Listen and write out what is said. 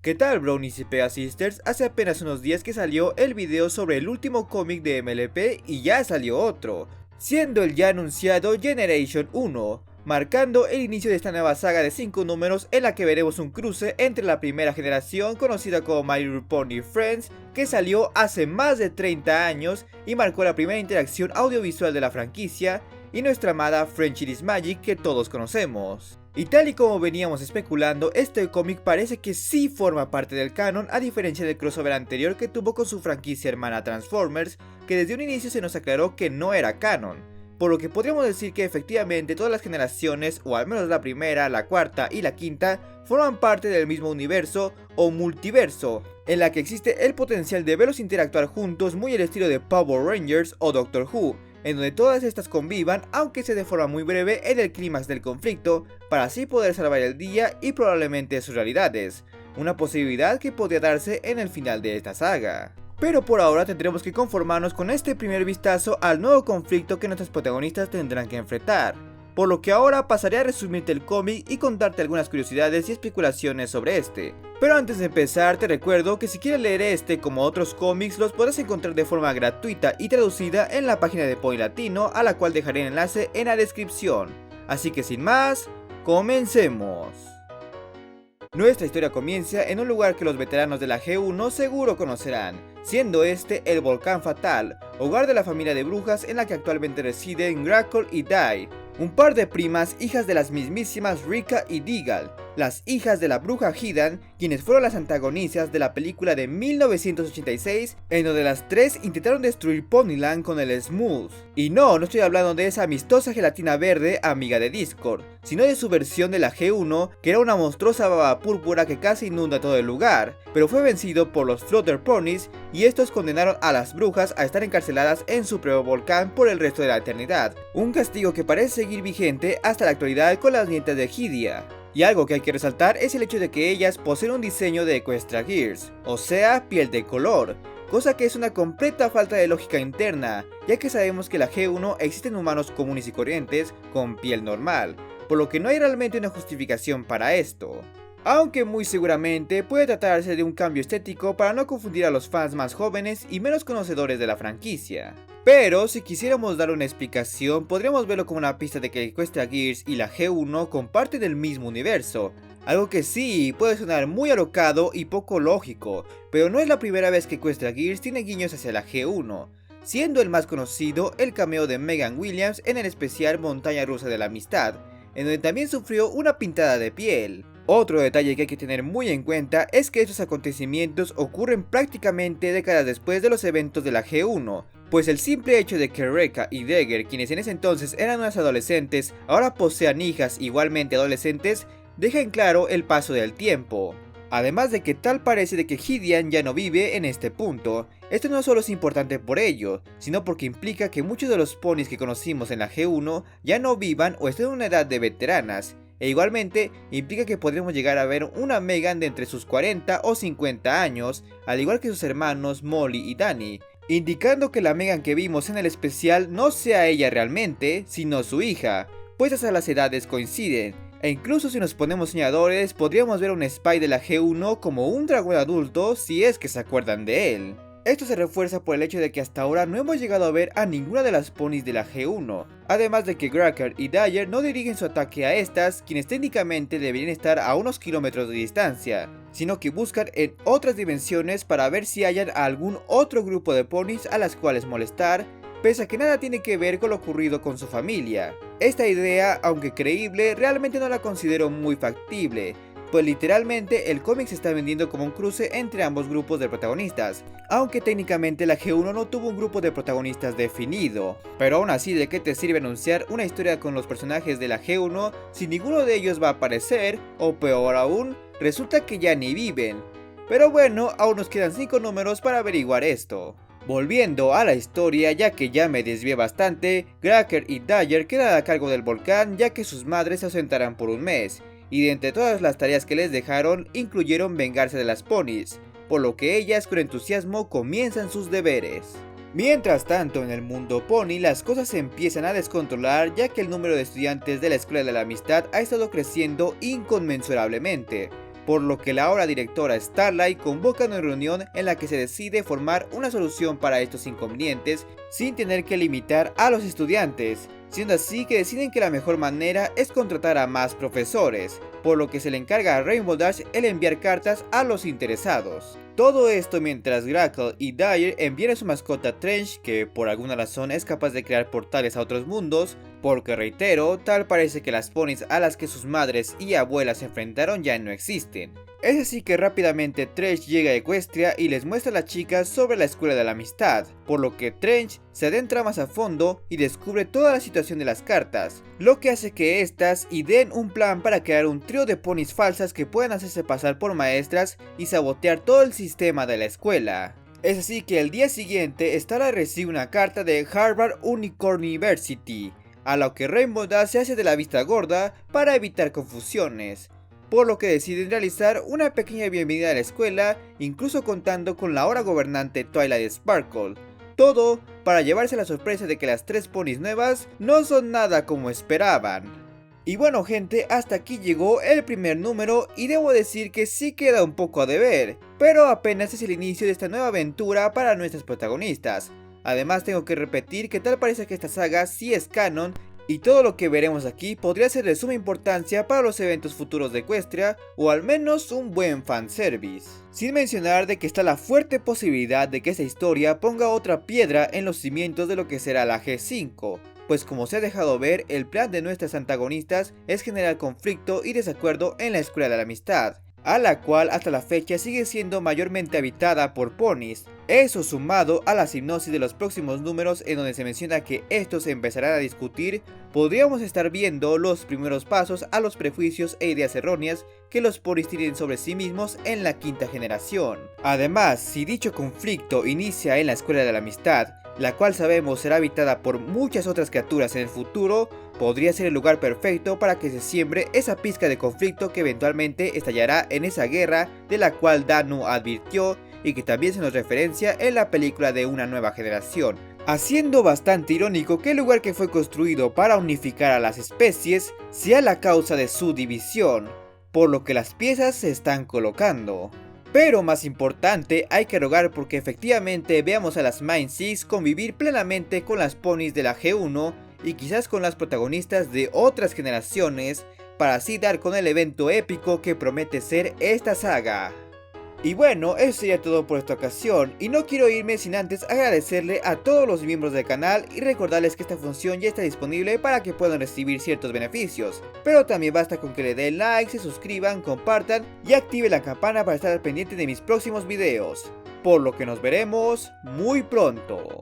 ¿Qué tal, Brownies y Pea Sisters? Hace apenas unos días que salió el video sobre el último cómic de MLP y ya salió otro, siendo el ya anunciado Generation 1, marcando el inicio de esta nueva saga de 5 números en la que veremos un cruce entre la primera generación conocida como My Little Pony Friends, que salió hace más de 30 años y marcó la primera interacción audiovisual de la franquicia, y nuestra amada Friendship is Magic que todos conocemos. Y tal y como veníamos especulando, este cómic parece que sí forma parte del canon, a diferencia del crossover anterior que tuvo con su franquicia hermana Transformers, que desde un inicio se nos aclaró que no era canon. Por lo que podríamos decir que efectivamente todas las generaciones, o al menos la primera, la cuarta y la quinta, forman parte del mismo universo o multiverso, en la que existe el potencial de verlos interactuar juntos muy al estilo de Power Rangers o Doctor Who, en donde todas estas convivan, aunque sea de forma muy breve, en el clímax del conflicto, para así poder salvar el día y probablemente sus realidades, una posibilidad que podría darse en el final de esta saga. Pero por ahora tendremos que conformarnos con este primer vistazo al nuevo conflicto que nuestros protagonistas tendrán que enfrentar, por lo que ahora pasaré a resumirte el cómic y contarte algunas curiosidades y especulaciones sobre este. Pero antes de empezar te recuerdo que si quieres leer este como otros cómics los podrás encontrar de forma gratuita y traducida en la página de Pony Latino, a la cual dejaré el enlace en la descripción. Así que sin más, comencemos. Nuestra historia comienza en un lugar que los veteranos de la G1 seguro conocerán, siendo este el Volcán Fatal, hogar de la familia de brujas en la que actualmente residen Grackle y Dai, un par de primas hijas de las mismísimas Rika y Deagle, las hijas de la bruja Hidan, quienes fueron las antagonistas de la película de 1986, en donde las tres intentaron destruir Ponyland con el Smooth. Y no estoy hablando de esa amistosa gelatina verde amiga de Discord, sino de su versión de la G1, que era una monstruosa baba púrpura que casi inunda todo el lugar, pero fue vencido por los Flutter Ponies, y estos condenaron a las brujas a estar encarceladas en su propio volcán por el resto de la eternidad, un castigo que parece seguir vigente hasta la actualidad con las nietas de Hydia. Y algo que hay que resaltar es el hecho de que ellas poseen un diseño de Equestria Gears, o sea, piel de color, cosa que es una completa falta de lógica interna, ya que sabemos que en la G1 existen humanos comunes y corrientes con piel normal, por lo que no hay realmente una justificación para esto. Aunque muy seguramente puede tratarse de un cambio estético para no confundir a los fans más jóvenes y menos conocedores de la franquicia. Pero si quisiéramos dar una explicación, podríamos verlo como una pista de que Equestria Gears y la G1 comparten el mismo universo, algo que sí puede sonar muy alocado y poco lógico, pero no es la primera vez que Equestria Gears tiene guiños hacia la G1, siendo el más conocido el cameo de Megan Williams en el especial Montaña Rusa de la Amistad, en donde también sufrió una pintada de piel. Otro detalle que hay que tener muy en cuenta es que estos acontecimientos ocurren prácticamente décadas después de los eventos de la G1, pues el simple hecho de que Rekka y Dagger, quienes en ese entonces eran unas adolescentes, ahora posean hijas igualmente adolescentes, deja en claro el paso del tiempo. Además de que tal parece de que Hydian ya no vive en este punto. Esto no solo es importante por ello, sino porque implica que muchos de los ponis que conocimos en la G1 ya no vivan o estén en una edad de veteranas, e igualmente implica que podremos llegar a ver una Megan de entre sus 40 o 50 años, al igual que sus hermanos Molly y Danny, indicando que la Megan que vimos en el especial no sea ella realmente, sino su hija, pues hasta las edades coinciden. E incluso si nos ponemos soñadores, podríamos ver a un Spy de la G1 como un dragón adulto si es que se acuerdan de él. Esto se refuerza por el hecho de que hasta ahora no hemos llegado a ver a ninguna de las ponis de la G1, además de que Grackle y Dyer no dirigen su ataque a estas, quienes técnicamente deberían estar a unos kilómetros de distancia, sino que buscan en otras dimensiones para ver si hayan algún otro grupo de ponis a las cuales molestar, pese a que nada tiene que ver con lo ocurrido con su familia. Esta idea, aunque creíble, realmente no la considero muy factible, pues literalmente el cómic se está vendiendo como un cruce entre ambos grupos de protagonistas, aunque técnicamente la G1 no tuvo un grupo de protagonistas definido. Pero aún así, ¿de qué te sirve anunciar una historia con los personajes de la G1 si ninguno de ellos va a aparecer, o peor aún, resulta que ya ni viven? Pero bueno, aún nos quedan 5 números para averiguar esto. Volviendo a la historia, ya que ya me desvié bastante, Grackle y Dyer quedan a cargo del volcán ya que sus madres se ausentarán por un mes, y de entre todas las tareas que les dejaron incluyeron vengarse de las ponis, por lo que ellas con entusiasmo comienzan sus deberes. Mientras tanto, en el mundo pony las cosas se empiezan a descontrolar ya que el número de estudiantes de la Escuela de la Amistad ha estado creciendo inconmensurablemente, por lo que la ahora directora Starlight convoca una reunión en la que se decide formar una solución para estos inconvenientes sin tener que limitar a los estudiantes, siendo así que deciden que la mejor manera es contratar a más profesores, por lo que se le encarga a Rainbow Dash el enviar cartas a los interesados. Todo esto mientras Grackle y Dyer envían a su mascota Trench, que por alguna razón es capaz de crear portales a otros mundos, porque reitero, tal parece que las ponis a las que sus madres y abuelas se enfrentaron ya no existen. Es así que rápidamente Trench llega a Equestria y les muestra a las chicas sobre la escuela de la amistad, por lo que Trench se adentra más a fondo y descubre toda la situación de las cartas, lo que hace que estas ideen un plan para crear un trío de ponis falsas que puedan hacerse pasar por maestras y sabotear todo el sistema de la escuela. Es así que el día siguiente Starlight recibe una carta de Harvard Unicorn University, a lo que Rainbow Dash se hace de la vista gorda para evitar confusiones, por lo que deciden realizar una pequeña bienvenida a la escuela, incluso contando con la ahora gobernante Twilight Sparkle. Todo para llevarse la sorpresa de que las 3 ponis nuevas no son nada como esperaban. Y bueno gente, hasta aquí llegó el primer número y debo decir que sí queda un poco a deber, pero apenas es el inicio de esta nueva aventura para nuestras protagonistas. Además tengo que repetir que tal parece que esta saga sí es canon y todo lo que veremos aquí podría ser de suma importancia para los eventos futuros de Equestria o al menos un buen fanservice. Sin mencionar de que está la fuerte posibilidad de que esta historia ponga otra piedra en los cimientos de lo que será la G5, pues como se ha dejado ver, el plan de nuestras antagonistas es generar conflicto y desacuerdo en la escuela de la amistad, a la cual hasta la fecha sigue siendo mayormente habitada por ponis. Eso sumado a la hipnosis de los próximos números en donde se menciona que estos se empezarán a discutir, podríamos estar viendo los primeros pasos a los prejuicios e ideas erróneas que los ponis tienen sobre sí mismos en la quinta generación. Además, si dicho conflicto inicia en la escuela de la amistad, la cual sabemos será habitada por muchas otras criaturas en el futuro, podría ser el lugar perfecto para que se siembre esa pizca de conflicto que eventualmente estallará en esa guerra de la cual Danu advirtió y que también se nos referencia en la película de Una Nueva Generación, haciendo bastante irónico que el lugar que fue construido para unificar a las especies sea la causa de su división, por lo que las piezas se están colocando. Pero más importante, hay que rogar porque efectivamente veamos a las Mind Six convivir plenamente con las ponis de la G1 y quizás con las protagonistas de otras generaciones, para así dar con el evento épico que promete ser esta saga. Y bueno, eso sería todo por esta ocasión, y no quiero irme sin antes agradecerle a todos los miembros del canal y recordarles que esta función ya está disponible para que puedan recibir ciertos beneficios, pero también basta con que le den like, se suscriban, compartan y activen la campana para estar al pendiente de mis próximos videos, por lo que nos veremos muy pronto.